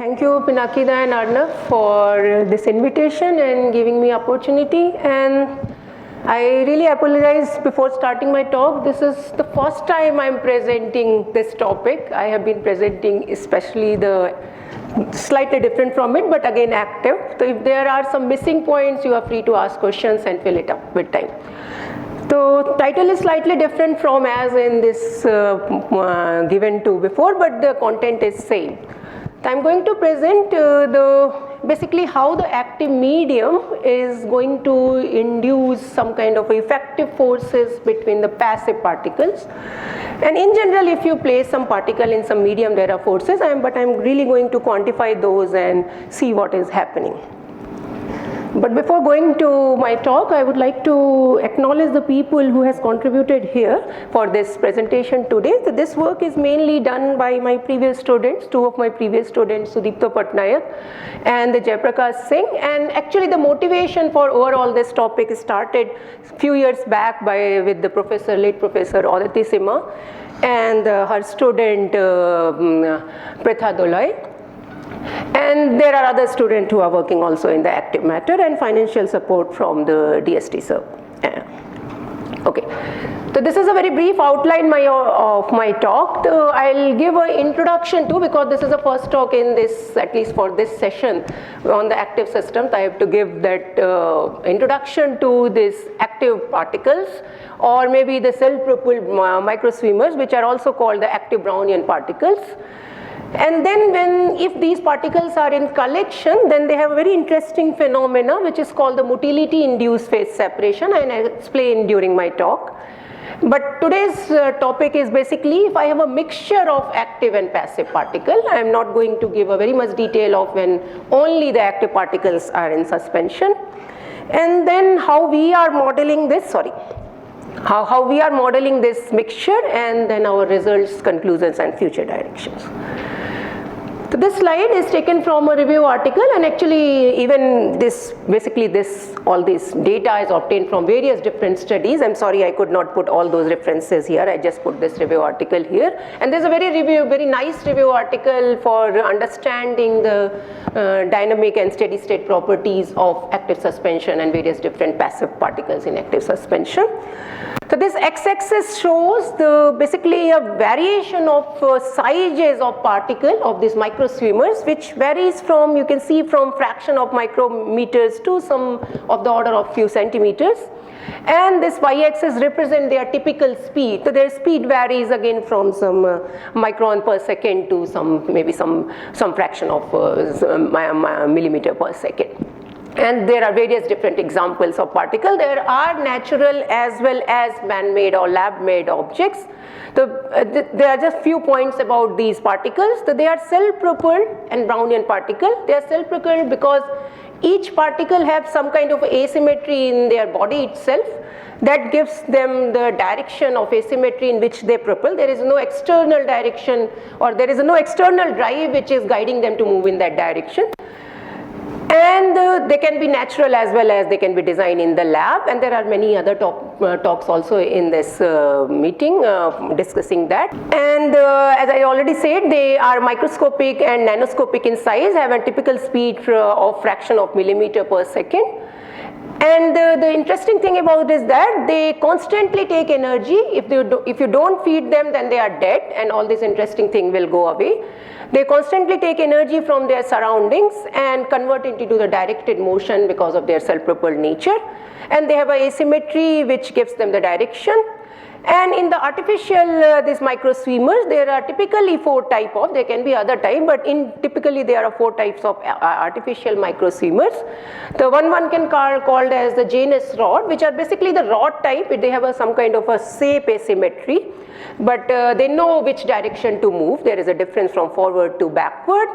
Thank you, Pinakida and Arnav, for this invitation and giving me opportunity. And I really apologize before starting my talk. This is the first time I'm presenting this topic. I have been presenting especially the slightly different from it, but again active. So if there are some missing points, you are free to ask questions and fill it up with time. So title is slightly different from as in this given to before, but the content is same. So I'm going to present basically how the active medium is going to induce some kind of effective forces between the passive particles. And in general, if you place some particle in some medium, there are forces, but I'm really going to quantify those and see what is happening. But before going to my talk, I would like to acknowledge the people who has contributed here for this presentation today. So this work is mainly done by my previous students, two of my previous students, Sudipta Patnaik and the Jayaprakash Singh. And actually the motivation for overall this topic started a few years back with the late Professor Aditi Sima and her student Pritha Dolai. And there are other students who are working also in the active matter and financial support from the DST sir. Okay, so this is a very brief outline of my talk. So I'll give an introduction to, because this is the first talk in this, at least for this session on the active systems. I have to give that introduction to these active particles, or maybe the self-propelled microswimmers, which are also called the active Brownian particles. And then if these particles are in collection, then they have a very interesting phenomena which is called the motility induced phase separation, and I'll explain during my talk. But today's topic is basically if I have a mixture of active and passive particle. I am not going to give a very much detail of when only the active particles are in suspension. And then how we are modeling this, how we are modeling this mixture, and then our results, conclusions and future directions. So this slide is taken from a review article, and actually even all this data is obtained from various different studies. I'm sorry I could not put all those references here. I just put this review article here. And there's a very nice review article for understanding the dynamic and steady state properties of active suspension and various different passive particles in active suspension. So this x-axis shows basically a variation of sizes of particle of these microswimmers, which varies from, you can see, from fraction of micrometers to some of the order of few centimeters. And this y-axis represents their typical speed. So their speed varies again from some micron per second to maybe some fraction of millimeter per second. And there are various different examples of particle. There are natural as well as man-made or lab-made objects. So there are just few points about these particles. So they are self-propelled and Brownian particle. They are self-propelled because each particle has some kind of asymmetry in their body itself that gives them the direction of asymmetry in which they propel. There is no external direction, or there is no external drive which is guiding them to move in that direction. And they can be natural as well as they can be designed in the lab, and there are many other talks also in this meeting discussing that. And as I already said, they are microscopic and nanoscopic in size, have a typical speed of fraction of millimeter per second. And the interesting thing about this is that they constantly take energy. If you don't feed them, then they are dead, and all this interesting thing will go away. They constantly take energy from their surroundings and convert it into the directed motion because of their self-propelled nature. And they have an asymmetry which gives them the direction. And in the artificial, these microswimmers, there are typically four types of, there can be other type, but typically there are four types of artificial microswimmers. The one can called as the Janus rod, which are basically the rod type. They have some kind of a shape asymmetry, but they know which direction to move. There is a difference from forward to backward.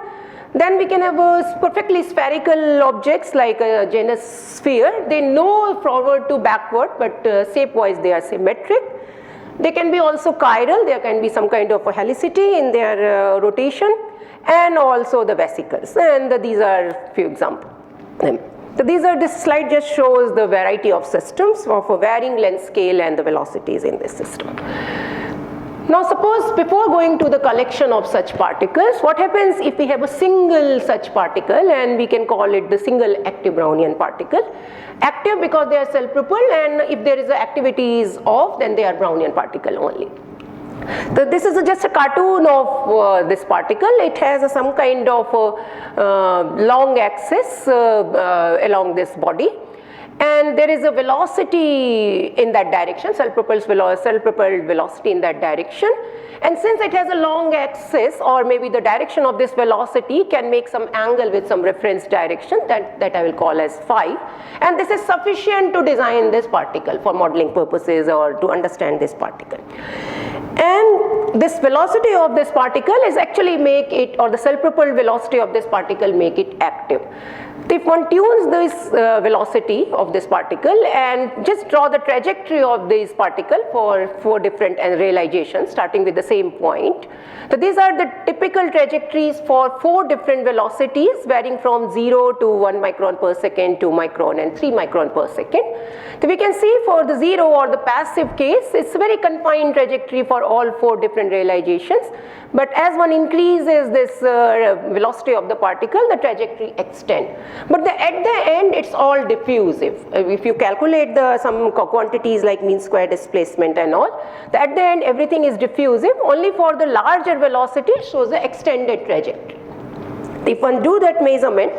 Then we can have perfectly spherical objects like a Janus sphere. They know forward to backward, but shape-wise they are symmetric. They can be also chiral. There can be some kind of a helicity in their rotation, and also the vesicles. And these are few examples. So this slide just shows the variety of systems of a varying length scale and the velocities in this system. Now suppose before going to the collection of such particles, what happens if we have a single such particle, and we can call it the single active Brownian particle. Active because they are self-propelled, and if there is a activity is off, then they are Brownian particle only. So this is just a cartoon of this particle. It has some kind of long axis along this body, and there is a velocity in that direction, self-propelled velocity in that direction. And since it has a long axis, or maybe the direction of this velocity can make some angle with some reference direction that I will call as phi, and this is sufficient to design this particle for modeling purposes or to understand this particle. And this velocity of this particle is actually make it, or the self-propelled velocity of this particle make it active. If one tunes this velocity of this particle and just draw the trajectory of this particle for 4 different realizations starting with the same point. So these are the typical trajectories for 4 different velocities varying from 0 to 1 micron per second, 2 micron and 3 micron per second. So we can see for the 0 or the passive case, it's a very confined trajectory for all 4 different realizations. But as one increases this velocity of the particle, the trajectory extends. But at the end, it's all diffusive. If you calculate some quantities like mean square displacement and all, at the end everything is diffusive. Only for the larger velocity it shows the extended trajectory. If one do that measurement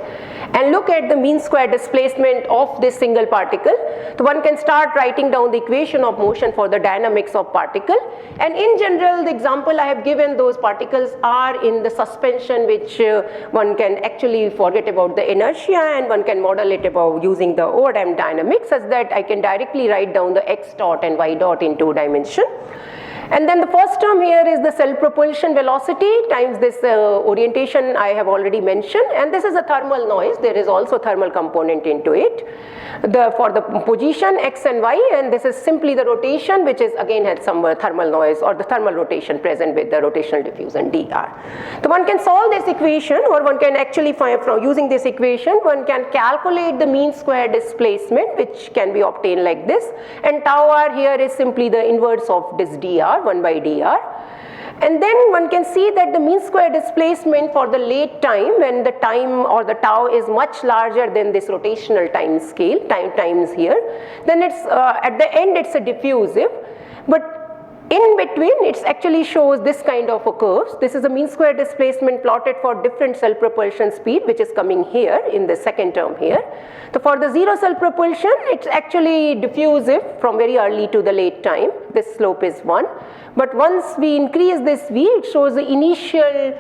and look at the mean square displacement of this single particle, so one can start writing down the equation of motion for the dynamics of particle. And in general, the example I have given, those particles are in the suspension, which one can actually forget about the inertia, and one can model it about using the overdamped dynamics, such that I can directly write down the x dot and y dot in 2 dimension. And then the first term here is the self-propulsion velocity times this orientation I have already mentioned, and this is a thermal noise. There is also thermal component into it for the position x and y, and this is simply the rotation, which is again has some thermal noise or the thermal rotation present with the rotational diffusion dr. So one can solve this equation, or one can actually find from using this equation, one can calculate the mean square displacement, which can be obtained like this, and tau r here is simply the inverse of this dr, 1 by dr. And then one can see that the mean square displacement for the late time, when the time or the tau is much larger than this rotational time scale, times here, then it's at the end it's a diffusive, but in between it actually shows this kind of a curve. This is a mean square displacement plotted for different self-propulsion speed, which is coming here in the second term here. So for the 0 self-propulsion, it's actually diffusive from very early to the late time. This slope is 1. But once we increase this v, it shows the initial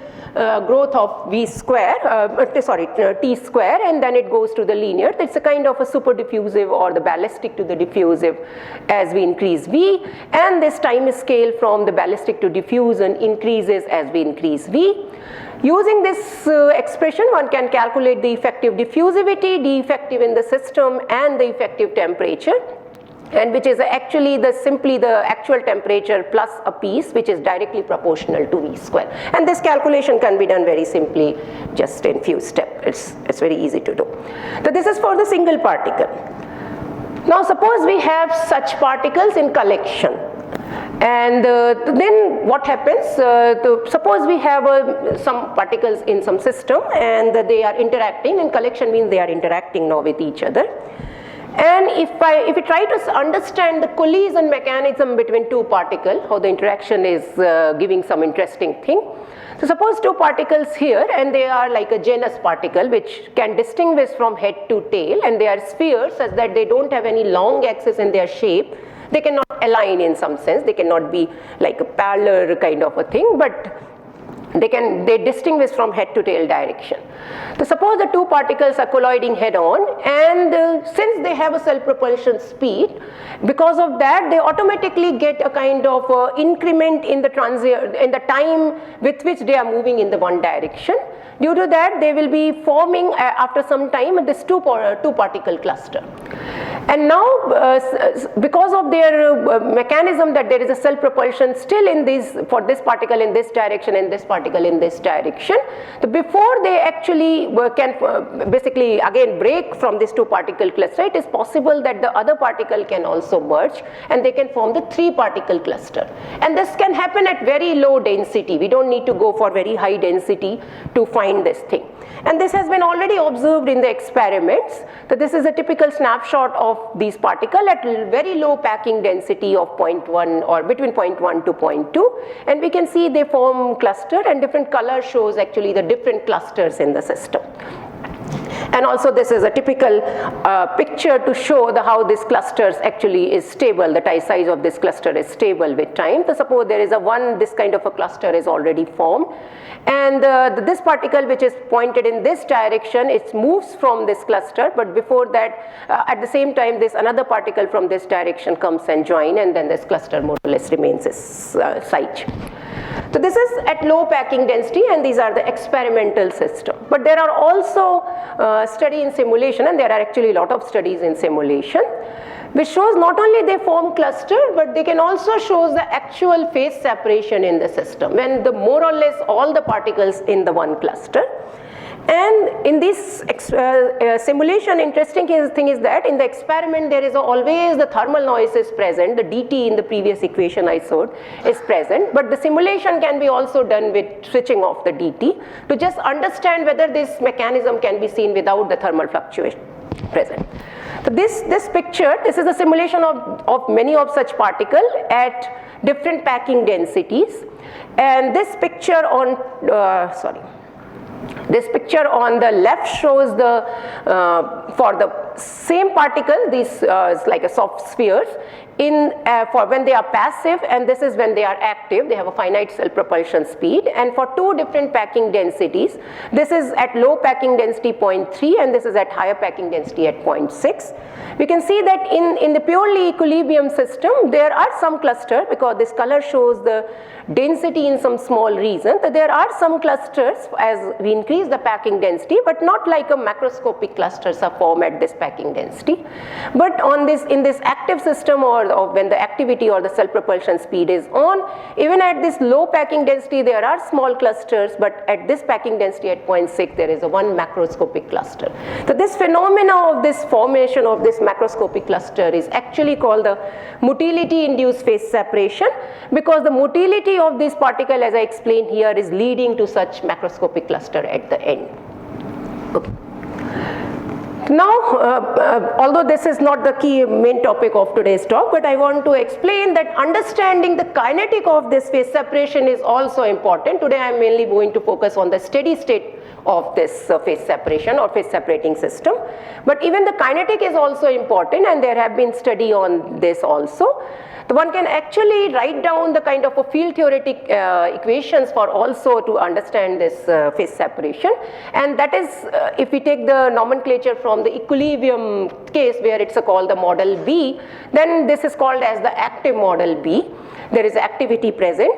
growth of t square, and then it goes to the linear. It's a kind of a super diffusive or the ballistic to the diffusive as we increase v, and this time scale from the ballistic to diffusion increases as we increase v. Using this expression, one can calculate the effective diffusivity, the effective in the system, and the effective temperature, and which is actually simply the actual temperature plus a piece, which is directly proportional to v square. And this calculation can be done very simply, just in few steps. It's very easy to do. So this is for the single particle. Now suppose we have such particles in collection. And then what happens, suppose we have some particles in some system and they are interacting, and collection means they are interacting now with each other. And if we try to understand the collision mechanism between 2 particles, how the interaction is giving some interesting thing. So suppose 2 particles here, and they are like a genus particle which can distinguish from head to tail, and they are spheres such that they don't have any long axis in their shape. They cannot align in some sense, they cannot be like a parallel kind of a thing, but they distinguish from head to tail direction. So suppose the 2 particles are colliding head on, and since they have a self-propulsion speed, because of that they automatically get a kind of increment in the time with which they are moving in the one direction. Due to that, they will be forming after some time this two particle cluster. And now because of their mechanism that there is a self-propulsion still in these, for this particle in this direction and this particle in this direction, so before they actually can basically again break from this 2-particle cluster, it is possible that the other particle can also merge and they can form the 3-particle cluster. And this can happen at very low density. We don't need to go for very high density to find this thing. And this has been already observed in the experiments. So this is a typical snapshot of these particles at very low packing density of 0.1 or between 0.1 to 0.2. And we can see they form cluster, and different color shows actually the different clusters in the system. And also this is a typical picture to show how this clusters actually is stable. The tie size of this cluster is stable with time. So suppose there is this kind of a cluster is already formed, and this particle which is pointed in this direction, it moves from this cluster, but before that at the same time this another particle from this direction comes and join, and then this cluster more or less remains its size. So this is at low packing density, and these are the experimental system. But there are also study in simulation, and there are actually a lot of studies in simulation, which shows not only they form cluster, but they can also show the actual phase separation in the system, when the more or less all the particles in the one cluster. And in this simulation, interesting thing is that in the experiment there is always the thermal noise is present, the dt in the previous equation I showed is present, but the simulation can be also done with switching off the dt to just understand whether this mechanism can be seen without the thermal fluctuation present. So this picture, this is a simulation of many of such particles at different packing densities, and this picture on this picture on the left shows the for the same particle, these is like a soft spheres in for when they are passive, and this is when they are active. They have a finite self-propulsion speed, and for two different packing densities, this is at low packing density 0.3 and this is at higher packing density at 0.6. We can see that in the purely equilibrium system there are some clusters, because this color shows the density in some small region. So there are some clusters as we increase the packing density, but not like a macroscopic clusters are formed at this packing density. But on this, in this active system, or when the activity or the self-propulsion speed is on, even at this low packing density there are small clusters, but at this packing density at 0.6 there is a one macroscopic cluster. So this phenomena of this formation of this macroscopic cluster is actually called the motility induced phase separation, because the motility of this particle, as I explained here, is leading to such macroscopic cluster at the end. Okay. Now, although this is not the key main topic of today's talk, but I want to explain that understanding the kinetic of this phase separation is also important. Today I am mainly going to focus on the steady state of this phase separation or phase separating system. But even the kinetic is also important, and there have been study on this also. So one can actually write down the kind of a field theoretic equations for also to understand this phase separation, and that is if we take the nomenclature from the equilibrium case where it's called the model B, then this is called as the active model B. There is activity present.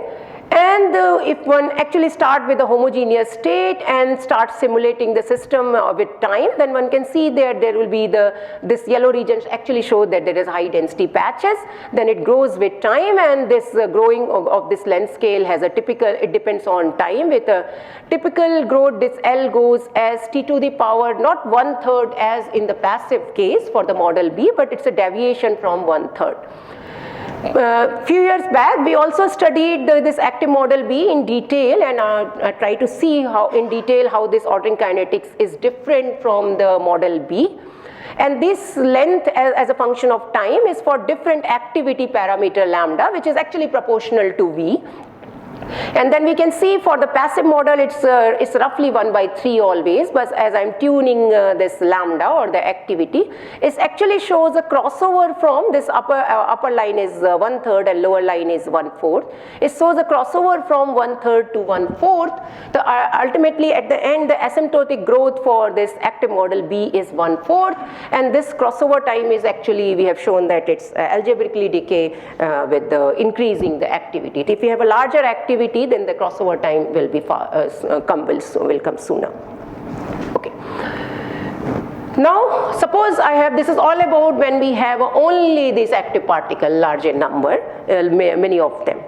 And if one actually start with a homogeneous state and start simulating the system with time, then one can see there will be this yellow regions actually show that there is high density patches. Then it grows with time, and this growing of this length scale has a typical, it depends on time, with a typical growth. This L goes as t to the power not 1/3 as in the passive case for the model B, but it's a deviation from 1/3. Few years back we also studied this active model B in detail, and try to see how in detail how this ordering kinetics is different from the model B. And this length as a function of time is for different activity parameter lambda, which is actually proportional to V. And then we can see for the passive model it's roughly 1/3 always, but as I'm tuning this lambda or the activity, it actually shows a crossover from this upper line is 1/3 and lower line is 1/4. It shows a crossover from 1/3 to 1/4. Ultimately at the end the asymptotic growth for this active model B is 1/4, and this crossover time is actually, we have shown that it's algebraically decay with the increasing the activity. If you have a larger activity, then the crossover time will be will come sooner. Okay. Now suppose I have, this is all about when we have only this active particle large in number, many of them.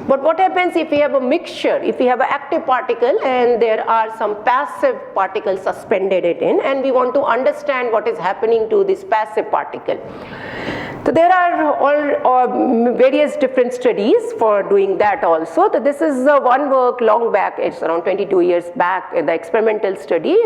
But what happens if we have a mixture, if we have an active particle and there are some passive particles suspended in, and we want to understand what is happening to this passive particle. So there are all various different studies for doing that also. So this is one work long back, it's around 22 years back, the experimental study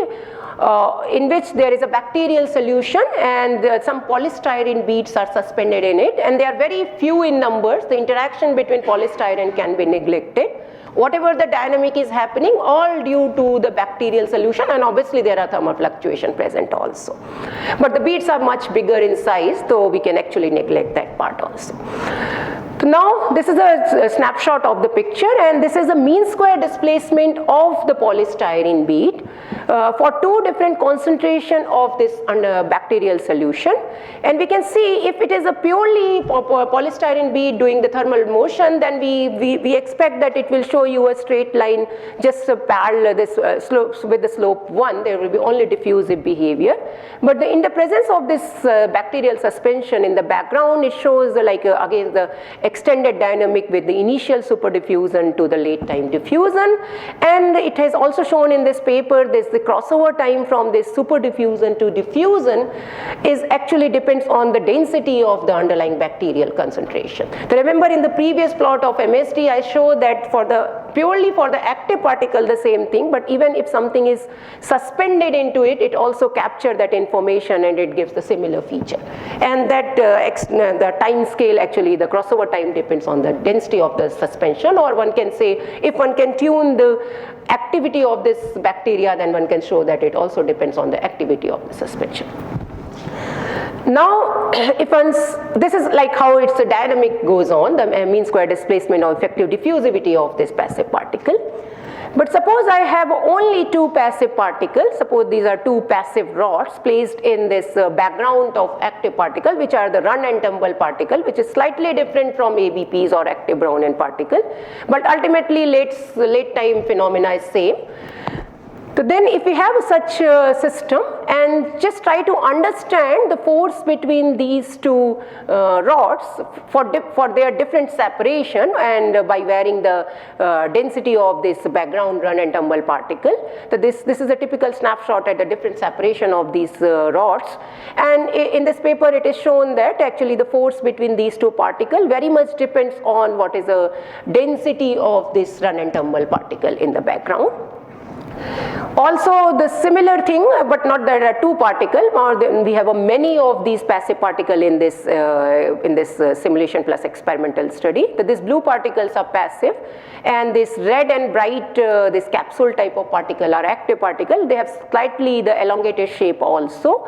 in which there is a bacterial solution and some polystyrene beads are suspended in it, and they are very few in numbers. The interaction between polystyrene can be neglected. Whatever the dynamic is happening, all due to the bacterial solution, and obviously there are thermal fluctuation present also. But the beads are much bigger in size, so we can actually neglect that part also. So now this is a snapshot of the picture, and this is the mean square displacement of the polystyrene bead for two different concentration of this bacterial solution. And we can see if it is a purely polystyrene bead doing the thermal motion, then we expect that it will show you a straight line just parallel this slopes with the slope 1. There will be only diffusive behavior. But in the presence of this bacterial suspension in the background, it shows again the extended dynamic with the initial super diffusion to the late time diffusion. And it has also shown in this paper this the crossover time from this super diffusion to diffusion is actually depends on the density of the underlying bacterial concentration. So remember in the previous plot of MSD I showed that for the purely for the active particle the same thing, but even if something is suspended into it, it also captures that information and it gives the similar feature. And that the time scale, actually the crossover time depends on the density of the suspension, or one can say if one can tune the activity of this bacteria, then one can show that it also depends on the activity of the suspension. Now, this is like how its dynamic goes on, the mean square displacement or effective diffusivity of this passive particle. But suppose I have only two passive particles, suppose these are two passive rods placed in this background of active particle, which are the run and tumble particle, which is slightly different from ABPs or active Brownian particle, but ultimately late time phenomena is same. So then if we have such a system and just try to understand the force between these two rods for their different separation, and by varying the density of this background run and tumble particle. So this is a typical snapshot at the different separation of these rods, and in this paper it is shown that actually the force between these two particles very much depends on what is the density of this run and tumble particle in the background. Also the similar thing, but not that there are two particles, or we have many of these passive particles in this simulation plus experimental study. So these blue particles are passive, and this red and bright this capsule type of particle are active particle. They have slightly the elongated shape also.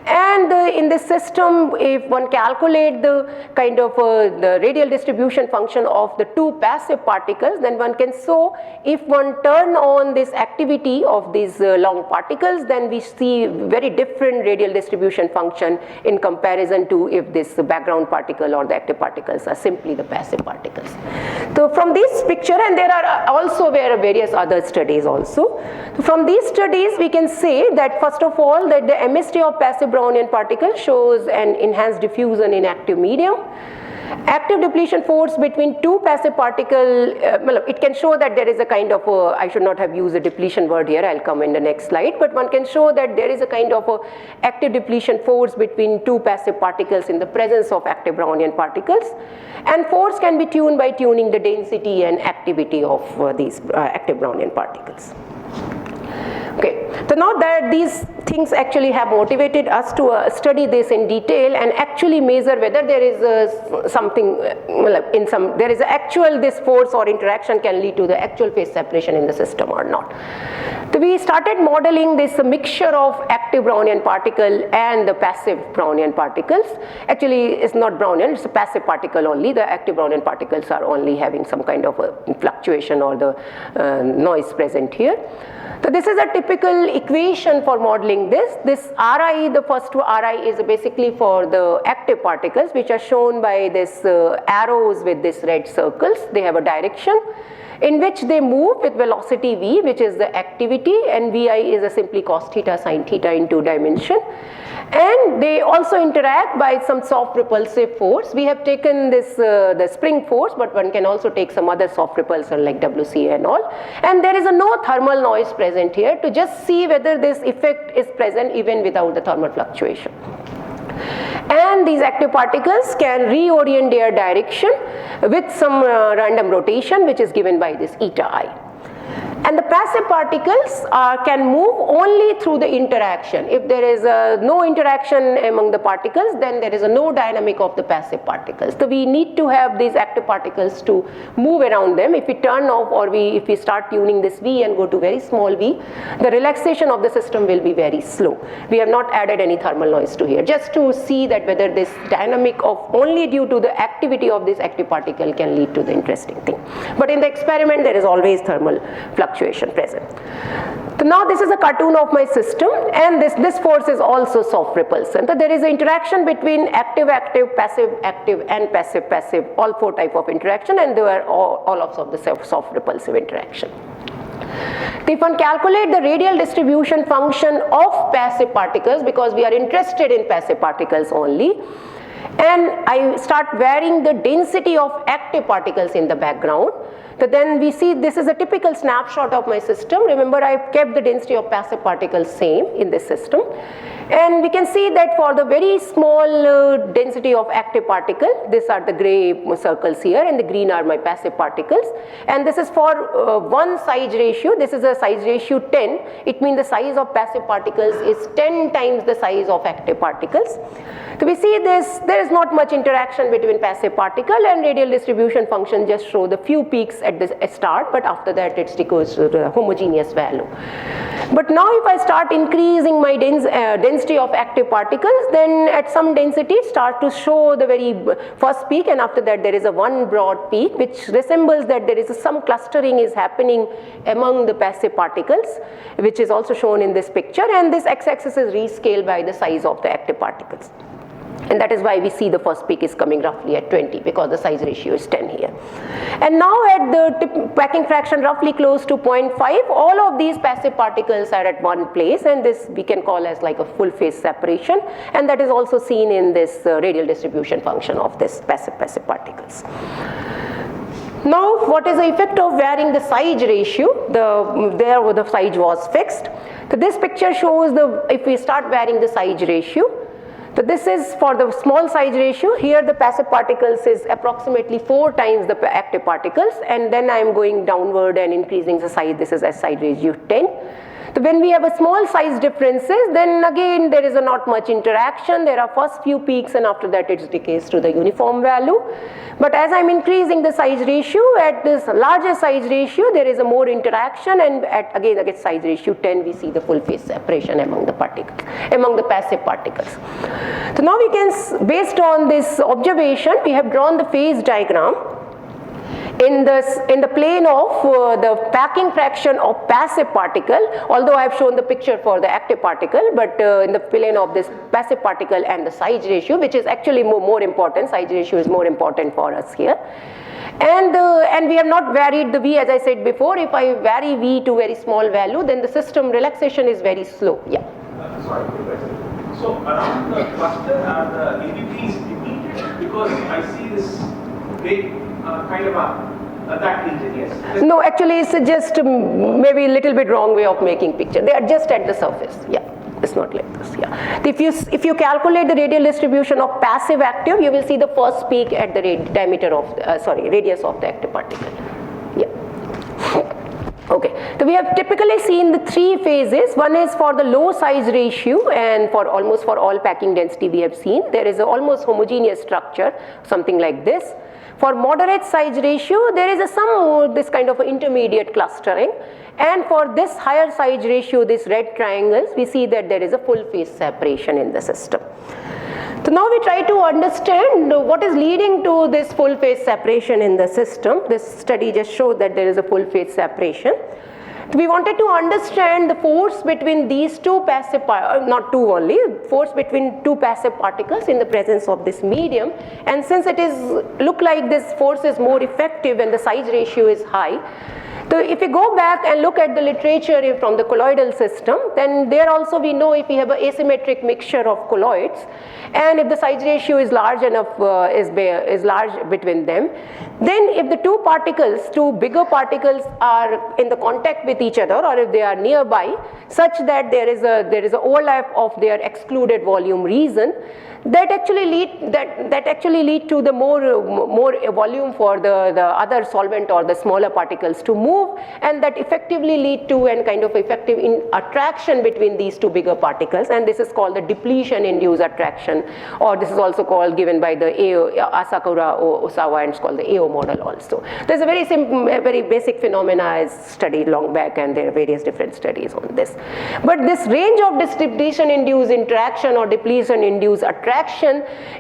And in this system, if one calculate the kind of the radial distribution function of the two passive particles, then one can show if one turn on this activity of these long particles, then we see very different radial distribution function in comparison to if this background particle or the active particles are simply the passive particles. So from this picture, and there are also various other studies also. So from these studies, we can say that first of all that the MST of passive Brownian particle shows an enhanced diffusion in active medium. Active depletion force between two passive particles, it can show that there is a kind of I should not have used a depletion word here, I'll come in the next slide, but one can show that there is a kind of active depletion force between two passive particles in the presence of active Brownian particles, and force can be tuned by tuning the density and activity of these active Brownian particles. Okay, so now that these things actually have motivated us to study this in detail and actually measure whether there is something there is actual this force or interaction can lead to the actual phase separation in the system or not. So we started modeling this mixture of active Brownian particle and the passive Brownian particles. Actually it's not Brownian, it's a passive particle only. The active Brownian particles are only having some kind of a fluctuation or the noise present here. So this is a typical equation for modeling this. This Ri, the first Ri is basically for the active particles, which are shown by this arrows with this red circles. They have a direction. in which they move with velocity v, which is the activity, and vi is a simply cos theta sin theta in 2 dimension. And they also interact by some soft repulsive force. We have taken this the spring force, but one can also take some other soft repulsor like WC and all. And there is no thermal noise present here to just see whether this effect is present even without the thermal fluctuation. And these active particles can reorient their direction with some random rotation, which is given by this eta I. And the passive particles can move only through the interaction. If there is no interaction among the particles, then there is no dynamic of the passive particles. So we need to have these active particles to move around them. If we turn off or if we start tuning this V and go to very small v, the relaxation of the system will be very slow. We have not added any thermal noise to here, just to see that whether this dynamic of only due to the activity of this active particle can lead to the interesting thing. But in the experiment, there is always thermal fluctuation present. So now this is a cartoon of my system, and this force is also soft repulsion. So there is an interaction between active-active, passive-active, and passive-passive, all 4 types of interaction, and there are all of the soft repulsive interaction. If one calculate the radial distribution function of passive particles, because we are interested in passive particles only, and I start varying the density of active particles in the background, so then we see this is a typical snapshot of my system. Remember, I kept the density of passive particles same in this system. And we can see that for the very small density of active particle, these are the gray circles here, and the green are my passive particles. And this is for one size ratio. This is a size ratio 10. It means the size of passive particles is 10 times the size of active particles. So we see this, there is not much interaction between passive particle, and radial distribution function just show the few peaks at the start, but after that it decays to the homogeneous value. But now if I start increasing my density of active particles, then at some density start to show the very first peak, and after that there is a one broad peak which resembles that there is some clustering is happening among the passive particles, which is also shown in this picture, and this x-axis is rescaled by the size of the active particles. And that is why we see the first peak is coming roughly at 20, because the size ratio is 10 here. And now at the packing fraction roughly close to 0.5, all of these passive particles are at one place, and this we can call as like a full phase separation, and that is also seen in this radial distribution function of this passive particles. Now, what is the effect of varying the size ratio? There where the size was fixed. So this picture shows if we start varying the size ratio. So this is for the small size ratio. Here the passive particles is approximately 4 times the active particles, and then I am going downward and increasing the size. This is a size ratio 10. So when we have a small size differences, then again there is not much interaction. There are first few peaks, and after that it decays to the uniform value. But as I am increasing the size ratio, at this larger size ratio there is a more interaction, and at size ratio 10 we see the full phase separation among the particles, among the passive particles. So now we can, based on this observation, we have drawn the phase diagram. In the plane of the packing fraction of passive particle, although I have shown the picture for the active particle, but in the plane of this passive particle and the size ratio, which is actually more important, size ratio is more important for us here. And we have not varied the V, as I said before. If I vary V to very small value, then the system relaxation is very slow. Yeah. Sorry, so around the cluster are the ABPs depleted, because I see this big kind of that region, yes? No, actually it's just maybe a little bit wrong way of making picture. They are just at the surface. Yeah, it's not like this. Yeah. If you calculate the radial distribution of passive active, you will see the first peak at the radius of the active particle. Yeah. Okay, so we have typically seen the 3 phases. One is for the low size ratio, and for almost for all packing density we have seen there is a almost homogeneous structure, something like this. For moderate size ratio, there is this kind of intermediate clustering, and for this higher size ratio, this red triangles, we see that there is a full phase separation in the system. So now we try to understand what is leading to this full phase separation in the system. This study just showed that there is a full phase separation. We wanted to understand the force between these two passive, not two only, force between two passive particles in the presence of this medium. And since it is look like this force is more effective when the size ratio is high, so if we go back and look at the literature from the colloidal system, then there also we know if we have an asymmetric mixture of colloids, and if the size ratio is large enough, is large between them, then if the two particles, two bigger particles are in the contact with each other, or if they are nearby, such that there is a overlap of their excluded volume region, that actually lead to the more volume for the other solvent or the smaller particles to move, and that effectively lead to an kind of effective attraction between these two bigger particles, and this is called the depletion induced attraction, or this is also called, given by the Asakura Osawa, and it's called the AO model also. There's a very simple, very basic phenomena as studied long back, and there are various different studies on this. But this range of depletion induced interaction or depletion induced attraction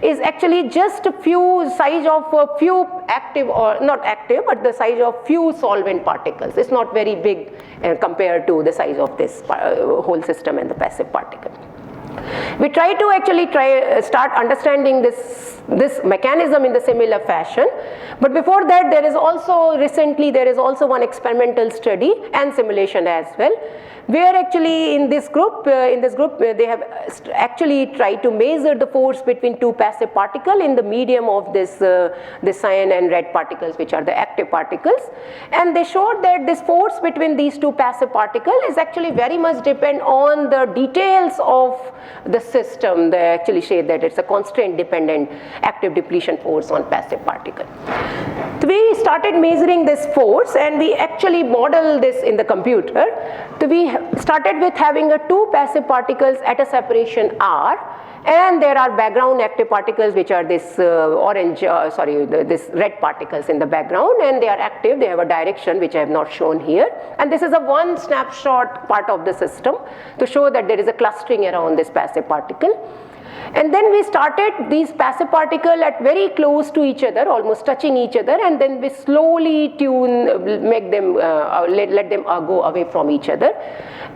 is actually just a few size of a few active, or not active, but the size of few solvent particles. It's not very big compared to the size of this whole system and the passive particle. We try to actually start understanding this mechanism in the similar fashion, but before that there is also one experimental study and simulation as well, where actually in this group they have actually tried to measure the force between two passive particles in the medium of this cyan and red particles, which are the active particles, and they showed that this force between these two passive particles is actually very much depend on the details of the system. They actually say that it's a constraint dependent active depletion force on passive particle. So we started measuring this force, and we actually modeled this in the computer. So we started with having two passive particles at a separation r, and there are background active particles, which are this this red particles in the background, and they are active. They have a direction which I have not shown here, and this is a one snapshot part of the system to show that there is a clustering around this passive particle. And then we started these passive particles at very close to each other, almost touching each other, and then we slowly make them, let them go away from each other.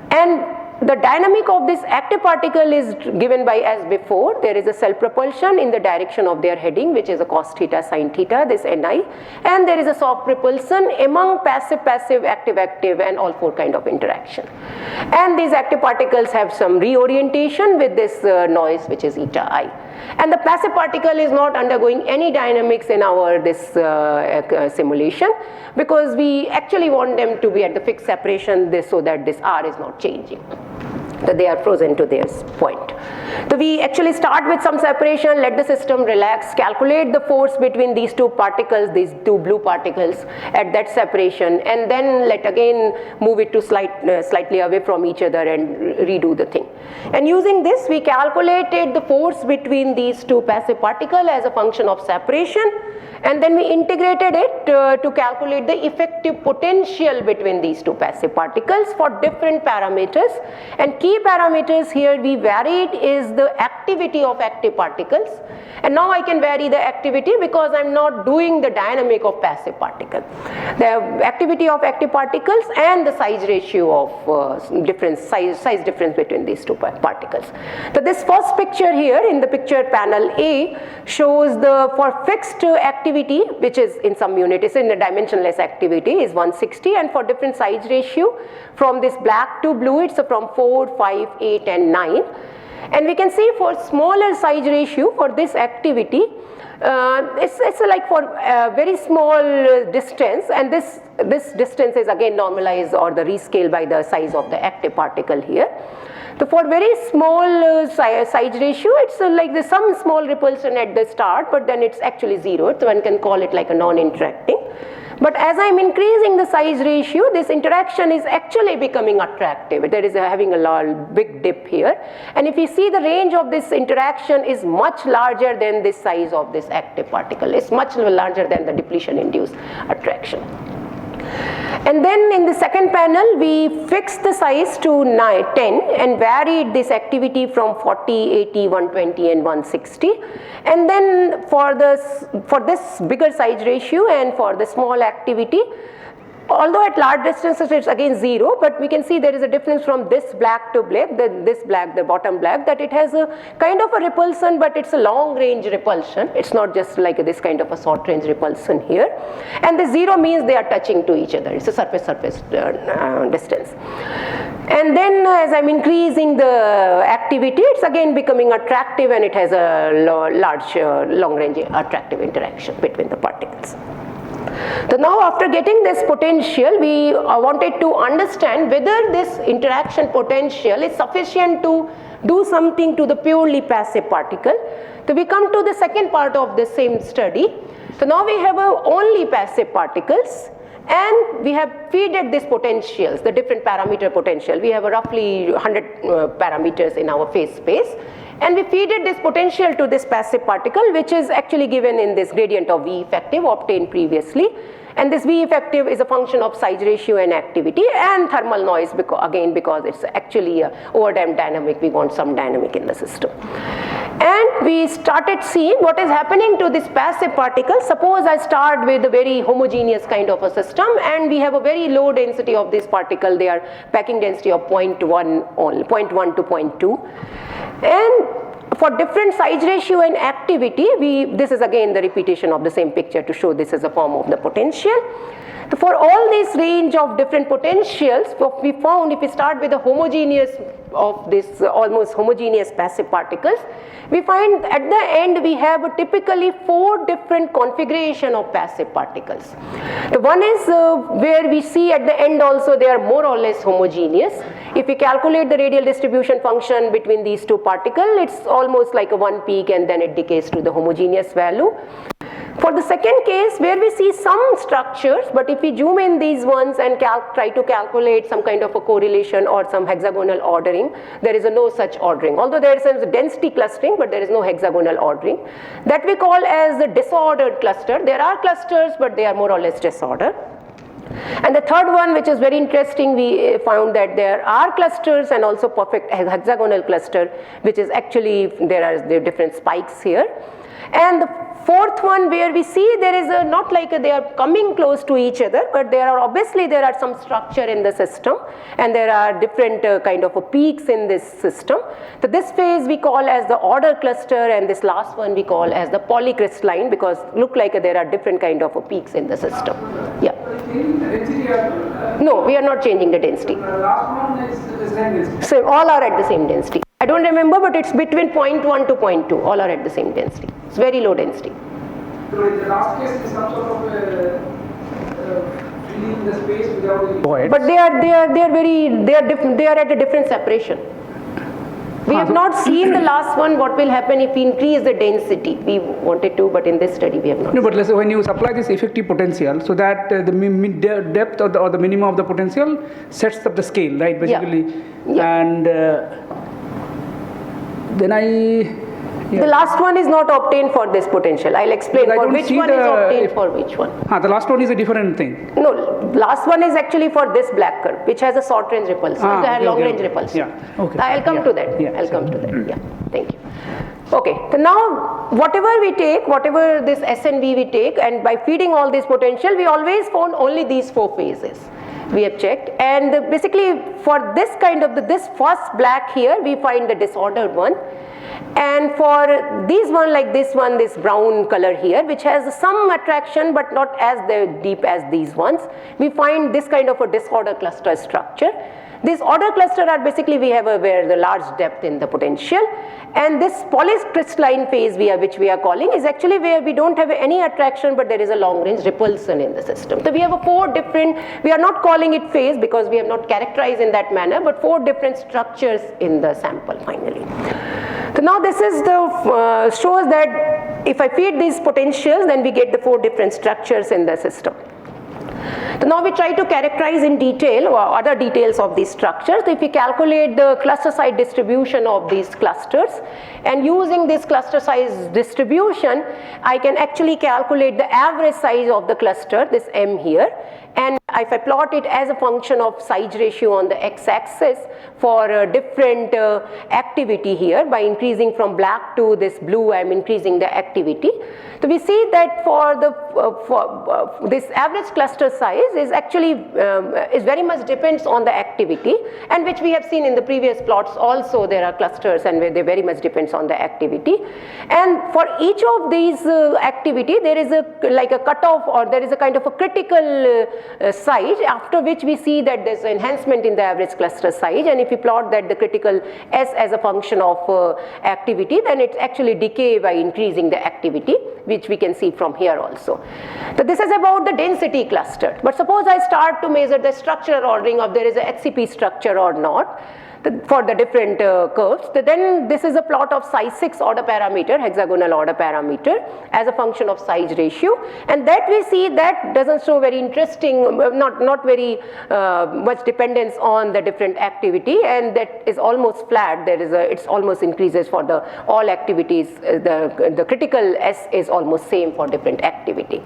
And the dynamic of this active particle is given by as before. There is a self-propulsion in the direction of their heading, which is a cos theta sin theta, this Ni, and there is a soft propulsion among passive, active, and all four kind of interaction. And these active particles have some reorientation with this noise, which is eta I. And the passive particle is not undergoing any dynamics in our simulation, because we actually want them to be at the fixed separation so that this R is not changing, that they are frozen to their point. So we actually start with some separation, let the system relax, calculate the force between these two particles, these two blue particles at that separation, and then let again move it to slightly away from each other and redo the thing. And using this, we calculated the force between these two passive particles as a function of separation, and then we integrated it to calculate the effective potential between these two passive particles for different parameters. And key parameters here we varied is the activity of active particles, and now I can vary the activity because I'm not doing the dynamic of passive particle. The activity of active particles and the size ratio of size difference between these two particles. So this first picture here in the picture panel A shows for fixed activity, which is in some unit, is in the dimensionless activity, is 160, and for different size ratio from this black to blue, it's from 4, 5, 8 and 9. And we can see for smaller size ratio for this activity, it's like for a very small distance, and this distance is again normalized or the rescale by the size of the active particle here. So for very small size ratio, it's like there's some small repulsion at the start, but then it's actually zero, so one can call it like a non-interacting. But as I'm increasing the size ratio, this interaction is actually becoming attractive. There is having a big dip here. And if you see, the range of this interaction is much larger than this size of this active particle. It's much larger than the depletion-induced attraction. And then in the second panel, we fixed the size to 10 and varied this activity from 40, 80, 120 and 160. And then for this bigger size ratio and for the small activity, although at large distances it's again 0, but we can see there is a difference from this black to black, this black, the bottom black, that it has a kind of a repulsion, but it's a long range repulsion. It's not just like this kind of a short range repulsion here. And the 0 means they are touching to each other. It's a surface distance. And then as I'm increasing the activity, it's again becoming attractive, and it has a large long range attractive interaction between the particles. So now after getting this potential, we wanted to understand whether this interaction potential is sufficient to do something to the purely passive particle. So we come to the second part of the same study. So now we have only passive particles, and we have feeded these potentials, the different parameter potential. We have roughly 100 parameters in our phase space. And we feeded this potential to this passive particle, which is actually given in this gradient of V effective obtained previously. And this V effective is a function of size ratio and activity and thermal noise, because it's actually a overdamped dynamic. We want some dynamic in the system. And we started seeing what is happening to this passive particle. Suppose I start with a very homogeneous kind of a system, and we have a very low density of this particle. They are packing density of 0.1 only, 0.1 to 0.2. And for different size ratio and activity, this is again the repetition of the same picture to show this as a form of the potential. So for all this range of different potentials, what we found, if we start with a homogeneous of this almost homogeneous passive particles, we find at the end we have typically 4 different configuration of passive particles. The one is where we see at the end also they are more or less homogeneous. If we calculate the radial distribution function between these two particles, it's almost like a one peak, and then it decays to the homogeneous value. For the second case, where we see some structures, but if we zoom in these ones and try to calculate some kind of a correlation or some hexagonal ordering, there is no such ordering. Although there is some density clustering, but there is no hexagonal ordering. That we call as the disordered cluster. There are clusters, but they are more or less disordered. And the third one, which is very interesting, we found that there are clusters and also perfect hexagonal cluster, which is actually, there are different spikes here. And the fourth one, where we see there is not like they are coming close to each other, but there are some structure in the system, and there are different kind of peaks in this system. So this phase we call as the order cluster, and this last one we call as the polycrystalline, because look like there are different kind of peaks in the system. Yeah. No, we are not changing the density. Last one is the same density. So all are at the same density. I don't remember, but it's between 0.1 to 0.2. All are at the same density. It's very low density. So in the last case is some sort of filling the space without any. But they are at a different separation. We have not seen the last one, what will happen if we increase the density. We wanted to, but in this study we have not. No, but let's say when you supply this effective potential, so that the depth or the minimum of the potential sets up the scale, right, basically. Yeah. And then The last one is not obtained for this potential. I'll explain for which one is obtained for which one. The last one is a different thing. No, last one is actually for this black curve, which has a short range repulsion, long range repulsion. Yeah, okay. I'll come to that. Yeah, I'll come to that. Yeah, thank you. Okay, so now whatever we take, whatever this SNV we take, and by feeding all this potential, we always found only these 4 phases. We have checked, and basically for this kind of this first black here, we find the disordered one. And for these one, like this one, this brown color here, which has some attraction but not as deep as these ones, we find this kind of a disorder cluster structure. These order cluster are basically we have where the large depth in the potential, and this polycrystalline phase which we are calling is actually where we don't have any attraction, but there is a long range repulsion in the system. So we have 4 different, we are not calling it phase because we have not characterized in that manner, but 4 different structures in the sample finally. So now this is the shows that if I feed these potentials, then we get the 4 different structures in the system. So now we try to characterize in detail or other details of these structures. So if we calculate the cluster size distribution of these clusters, and using this cluster size distribution, I can actually calculate the average size of the cluster, this M here, and if I plot it as a function of size ratio on the x-axis for different activity here, by increasing from black to this blue, I'm increasing the activity. So we see that for the this average cluster size is actually is very much depends on the activity, and which we have seen in the previous plots also. There are clusters and where they very much depends on the activity, and for each of these activity there is a like a cutoff, or there is a kind of a critical size after which we see that there's enhancement in the average cluster size, and if you plot that the critical S as a function of activity, then it actually decay by increasing the activity, which we can see from here also. So this is about the density cluster. But suppose I start to measure the structural ordering of there is a HCP structure or not for the different curves. Then this is a plot of size 6 order parameter, hexagonal order parameter, as a function of size ratio, and that we see that doesn't show very interesting, not very much dependence on the different activity, and that is almost flat. There is it's almost increases for the all activities. The critical S is almost same for different activity,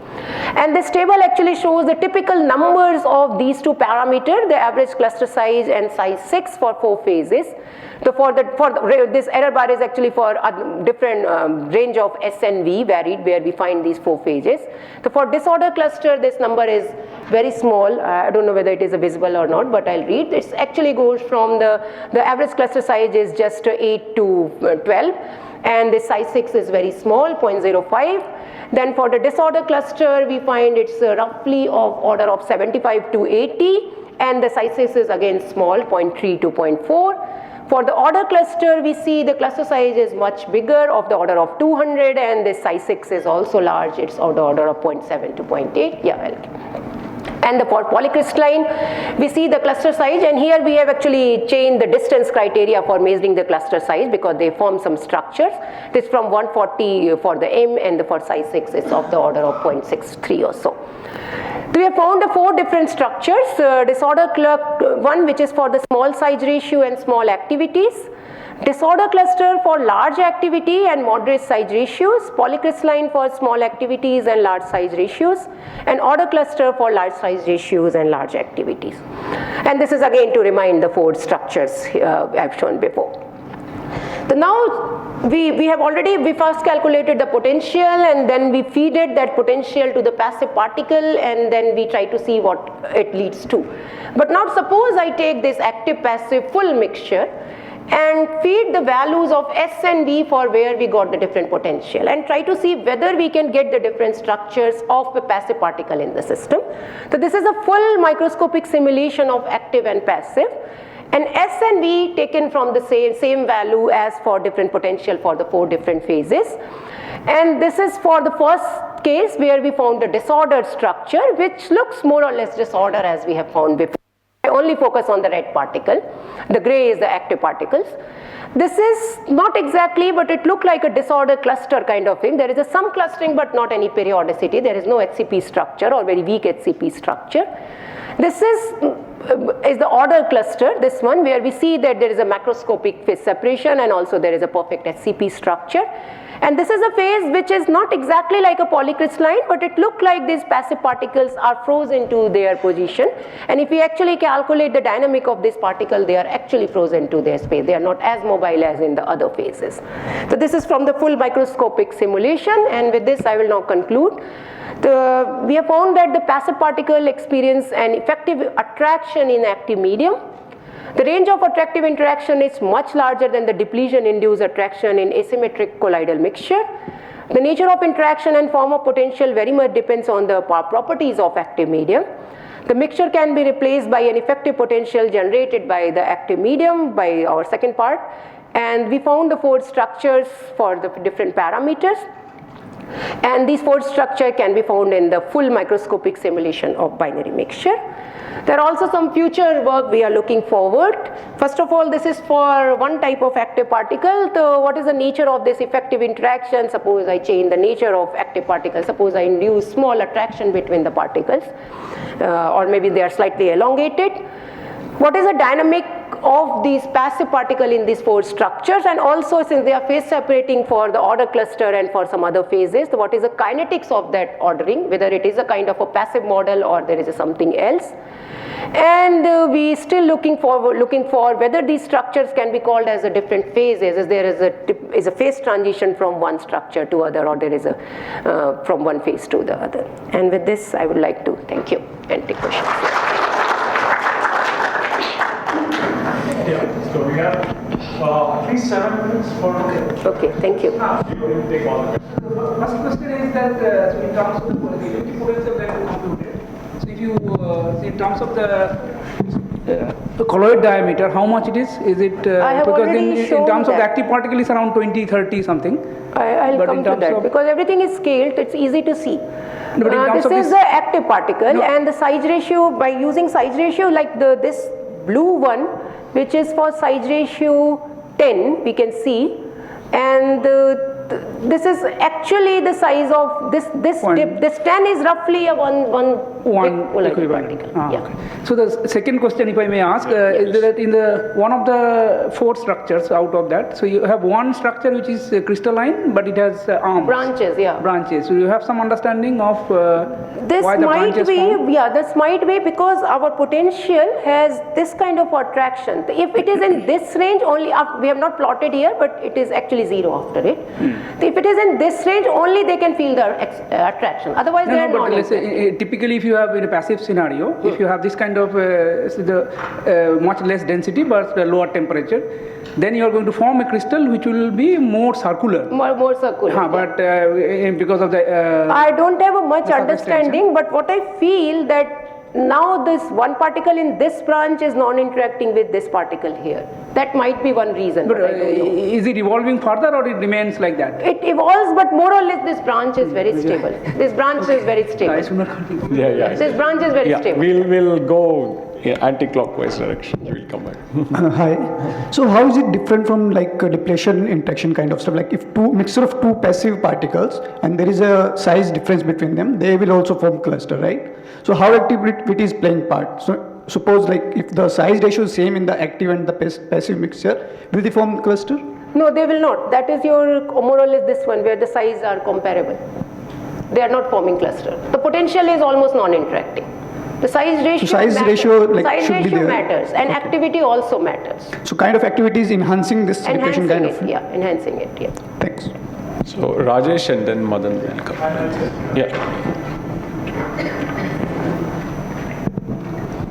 and this table actually shows the typical numbers of these two parameters, the average cluster size and size 6 for 4 phases. So this error bar is actually for a different range of S and V varied, where we find these 4 phases. So for disorder cluster, this number is very small. I don't know whether it is visible or not, but I'll read. It actually goes from the average cluster size is just 8 to 12, and the size 6 is very small, 0.05. Then for the disorder cluster, we find it's roughly of order of 75 to 80. And the size 6 is again small, 0.3 to 0.4. For the order cluster, we see the cluster size is much bigger, of the order of 200, and the size 6 is also large, it's of the order of 0.7 to 0.8. Yeah, and for polycrystalline, we see the cluster size, and here we have actually changed the distance criteria for measuring the cluster size because they form some structures. This from 140 for the M, and for size 6 is of the order of 0.63 or so. So we have found 4 different structures, disorder one which is for the small size ratio and small activities, disorder cluster for large activity and moderate size ratios, polycrystalline for small activities and large size ratios, and order cluster for large size ratios and large activities. And this is again to remind the 4 structures I've shown before. So now we first calculated the potential, and then we feeded that potential to the passive particle, and then we try to see what it leads to. But now suppose I take this active passive full mixture and feed the values of S and V for where we got the different potential, and try to see whether we can get the different structures of the passive particle in the system. So this is a full microscopic simulation of active and passive. And S and V taken from the same value as for different potential for the 4 different phases. And this is for the first case where we found a disordered structure, which looks more or less disorder as we have found before. I only focus on the red particle. The gray is the active particles. This is not exactly, but it looked like a disorder cluster kind of thing. There is some clustering but not any periodicity. There is no HCP structure or very weak HCP structure. This is the order cluster, this one, where we see that there is a macroscopic phase separation and also there is a perfect HCP structure. And this is a phase which is not exactly like a polycrystalline, but it looked like these passive particles are frozen to their position. And if we actually calculate the dynamic of this particle, they are actually frozen to their space. They are not as mobile as in the other phases. So this is from the full microscopic simulation, and with this I will now conclude. We have found that the passive particle experience an effective attraction in active medium. The range of attractive interaction is much larger than the depletion-induced attraction in asymmetric colloidal mixture. The nature of interaction and form of potential very much depends on the properties of active medium. The mixture can be replaced by an effective potential generated by the active medium, by our second part, and we found the 4 structures for the different parameters. And these 4 structures can be found in the full microscopic simulation of binary mixture. There are also some future work we are looking forward. First of all, this is for one type of active particle. So what is the nature of this effective interaction? Suppose I change the nature of active particles. Suppose I induce small attraction between the particles, or maybe they are slightly elongated. What is the dynamic of these passive particle in these 4 structures, and also since they are phase separating for the order cluster and for some other phases, so what is the kinetics of that ordering, whether it is a kind of a passive model or there is something else. And we still looking for whether these structures can be called as a different phases, as there is a phase transition from one structure to other, or there is a from one phase to the other. And with this I would like to thank you and take questions. Yeah, so we have at least 7 minutes for. Okay, thank you. You will take all the questions. The first question is that so in terms of the effective potential that you computed, so if you see in terms of the colloid diameter, how much it is? Is it I have because already in shown terms of the that. active particle is around 20, 30 something. I'll But come in to terms that of- because everything is scaled, it's easy to see. No, but in terms This of is this- the active particle, No. and the size ratio, by using size ratio like this blue one, which is for size ratio 10, we can see, and this is actually the size of this One. dip. This 10 is roughly a one big polar equivalent. particle. Ah, Yeah. okay. So the second question, if I may ask, is that in the one of the 4 structures out of that, so you have one structure which is crystalline, but it has arms. Branches, yeah. Branches. So you have some understanding of This why the might branches be, form? yeah, this might be because our potential has this kind of attraction. If it is in this range only, we have not plotted here, but it is actually 0 after it. If it is in this range, only they can feel the attraction. Otherwise, they are No, but let's non-interact. say, typically if you have in a passive scenario, if you have this kind of much less density but lower temperature, then you are going to form a crystal which will be more circular. More circular. yeah. But because of the I don't have a much the surface understanding, but what I feel that now this one particle in this branch is non-interacting with this particle here. That might be one reason. but But I don't know. is it evolving further or it remains like that? It evolves, but more or less this branch is very stable. This branch is very I stable. should not continue. Yeah. This branch is very stable. We'll go in anti-clockwise direction. We'll come back. Hi. So how is it different from like a depletion interaction kind of stuff? Like if mixture of 2 passive particles and there is a size difference between them, they will also form cluster, right? So how activity is playing part? So suppose like if the size ratio is same in the active and the passive mixture, will they form cluster? No, they will not. That is your more or less this one where the size are comparable. They are not forming cluster. The potential is almost non-interacting. The size ratio size matters. ratio, like, size should be ratio there. matters, and activity also matters. So kind of activity is enhancing this depletion Enhancing kind it, of. yeah, enhancing it, yeah. Thanks. So Rajesh and then Madan will come. Yeah.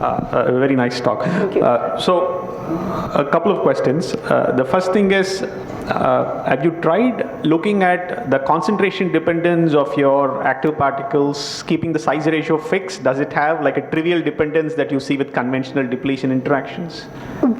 A very nice talk. Thank you. So, a couple of questions. The first thing is, have you tried looking at the concentration dependence of your active particles, keeping the size ratio fixed? Does it have like a trivial dependence that you see with conventional depletion interactions?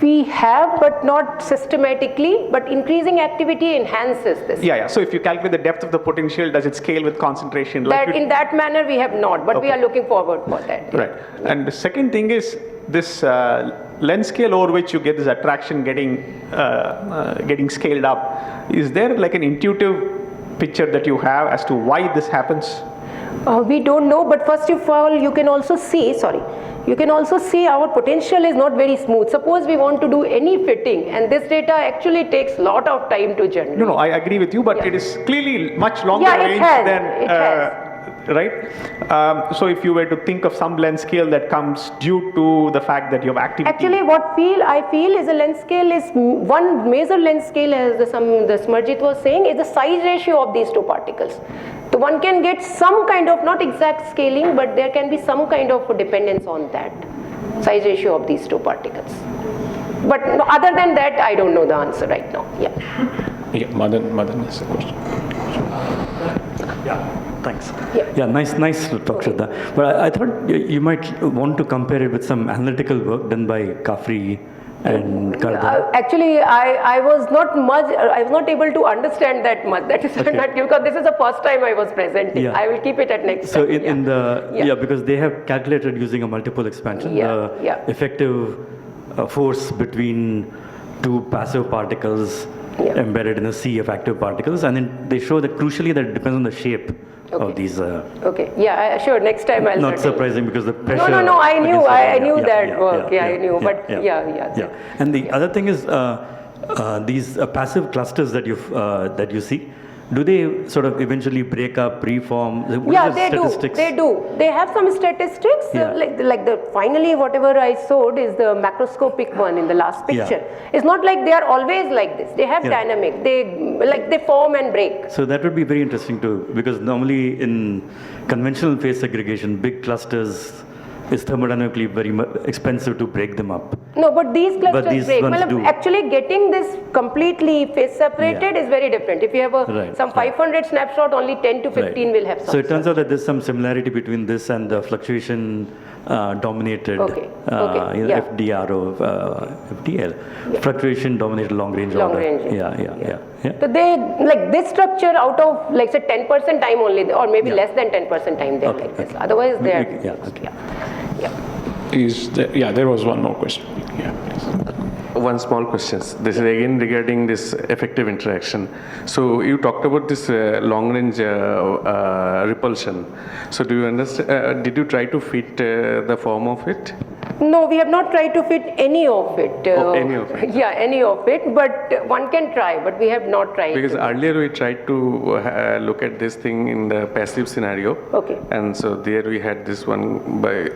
We have, but not systematically, but increasing activity enhances this. Yeah. So, if you calculate the depth of the potential, does it scale with concentration? That in that manner we have not, but we Okay. are looking forward for that. Right. And the second thing is this length scale over which you get this attraction getting scaled up. Is there like an intuitive picture that you have as to why this happens? We don't know, but first of all, you can also see, our potential is not very smooth. Suppose we want to do any fitting, and this data actually takes lot of time to generate. No, I agree with you, but Yeah. it is clearly much longer Yeah, it range has, than it has. right. So if you were to think of some length scale that comes due to the fact that you have activity. Actually, I feel is a length scale is one major length scale, as the Smarjit was saying, is the size ratio of these 2 particles. So one can get some kind of, not exact scaling, but there can be some kind of dependence on that size ratio of these 2 particles. But no, other than that, I don't know the answer right now. Yeah. Yeah, Madan has a question. Yeah, thanks. Yeah. Nice talk, Shraddha. But I thought you might want to compare it with some analytical work done by Kafri and Karda. Actually, I was not able to understand that much. That is not because this is the first time I was presenting. Yeah. I will keep it at next So time. because they have calculated using a multiple expansion the Yeah. effective force between 2 passive particles embedded in a sea of active particles, and then they show that crucially that it depends on the shape of these. Okay, yeah, sure. Next time I'll. Not surprising because the pressure. No. I knew. I knew yeah, that yeah, work. yeah, I knew. yeah, But yeah. And the other thing is these passive clusters that you see. Do they sort of eventually break up, reform? Yeah, they do. They have some statistics. Like the finally whatever I showed is the macroscopic one in the last picture. It's not like they are always like this. They have dynamic. They form and break. So that would be very interesting too, because normally in conventional phase segregation, big clusters is thermodynamically very expensive to break them up. No, but these clusters break. Do. Actually, getting this completely phase separated is very different. If you have some 500 snapshot, only 10 to 15 will have some. So it turns out that there's some similarity between this and the fluctuation dominated FDR or FDL. Fluctuation dominated long range order. Yeah. So they like this structure out of like say 10% time only, or maybe less than 10% time they are like this. Otherwise they are. There was one more question. Yeah, please. One small question. This is again regarding this effective interaction. So you talked about this long-range repulsion. So do you understand? Did you try to fit the form of it? No, we have not tried to fit any of it. Any of it? Yeah, any of it. But one can try. But we have not tried. Because earlier we tried to look at this thing in the passive scenario. Okay. And so there we had this one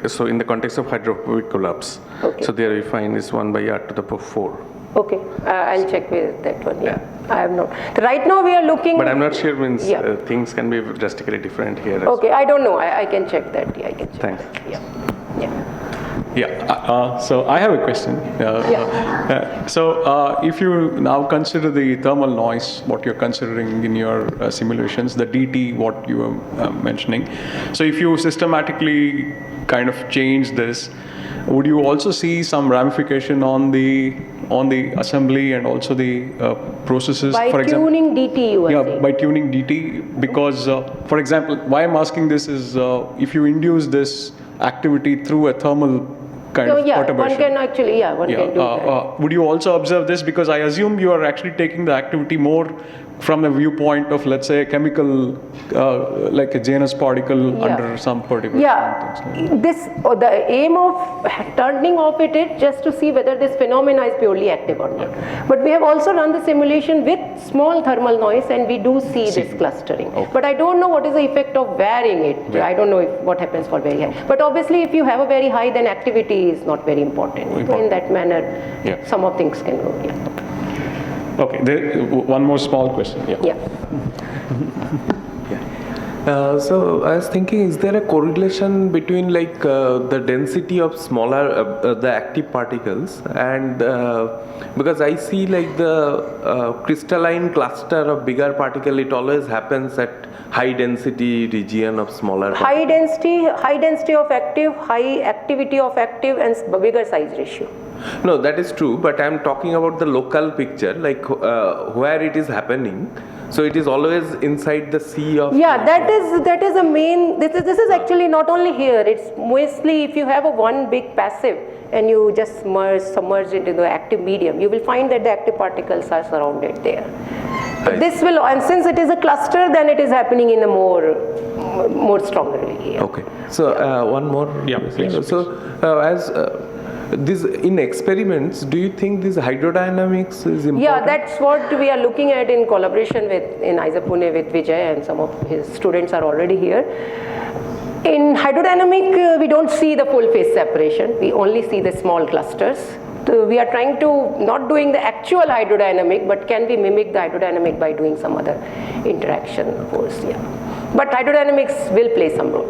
so in the context of hydrophobic collapse. Okay. So there we find this 1 by r to the power 4. Okay, I'll check with that one. Yeah, I have not. Right now we are looking. But I'm not sure means things can be drastically different here. Okay, I don't know. I can check that. Yeah, I can check. Thanks. Yeah. So I have a question. So if you now consider the thermal noise, what you're considering in your simulations, the DT, what you were mentioning. So if you systematically kind of change this, would you also see some ramification on the assembly and also the processes? By for example, tuning DT, you are saying? By tuning DT, because for example, why I'm asking this is if you induce this activity through a thermal kind of perturbation. One can actually, one can do that. Would you also observe this? Because I assume you are actually taking the activity more from the viewpoint of, let's say, a chemical, like a Janus particle under some particular. The aim of turning off it is just to see whether this phenomena is purely active or not. But we have also run the simulation with small thermal noise, and we do see this clustering. Okay. But I don't know what is the effect of varying it. I don't know what happens for very high. But obviously, if you have a very high, then activity is not very important. In that manner, some of things can go. Okay, one more small question. So I was thinking, is there a correlation between like the density of smaller, the active particles, and because I see like the crystalline cluster of bigger particle, it always happens at high density region of smaller particles. High density of active, high activity of active, and bigger size ratio. No, that is true, but I am talking about the local picture, like where it is happening. So it is always inside the sea of. Yeah, that is a main. This is actually not only here. It's mostly if you have a one big passive and you just submerge it into the active medium, you will find that the active particles are surrounded there. This will, and since it is a cluster, then it is happening in a more strongly. Okay. So one more. Please. So as this in experiments, do you think this hydrodynamics is important? Yeah, that's what we are looking at in collaboration in Pune with Vijay, and some of his students are already here. In hydrodynamic, we don't see the full phase separation. We only see the small clusters. So we are trying to not doing the actual hydrodynamic, but can we mimic the hydrodynamic by doing some other interaction force? But hydrodynamics will play some role.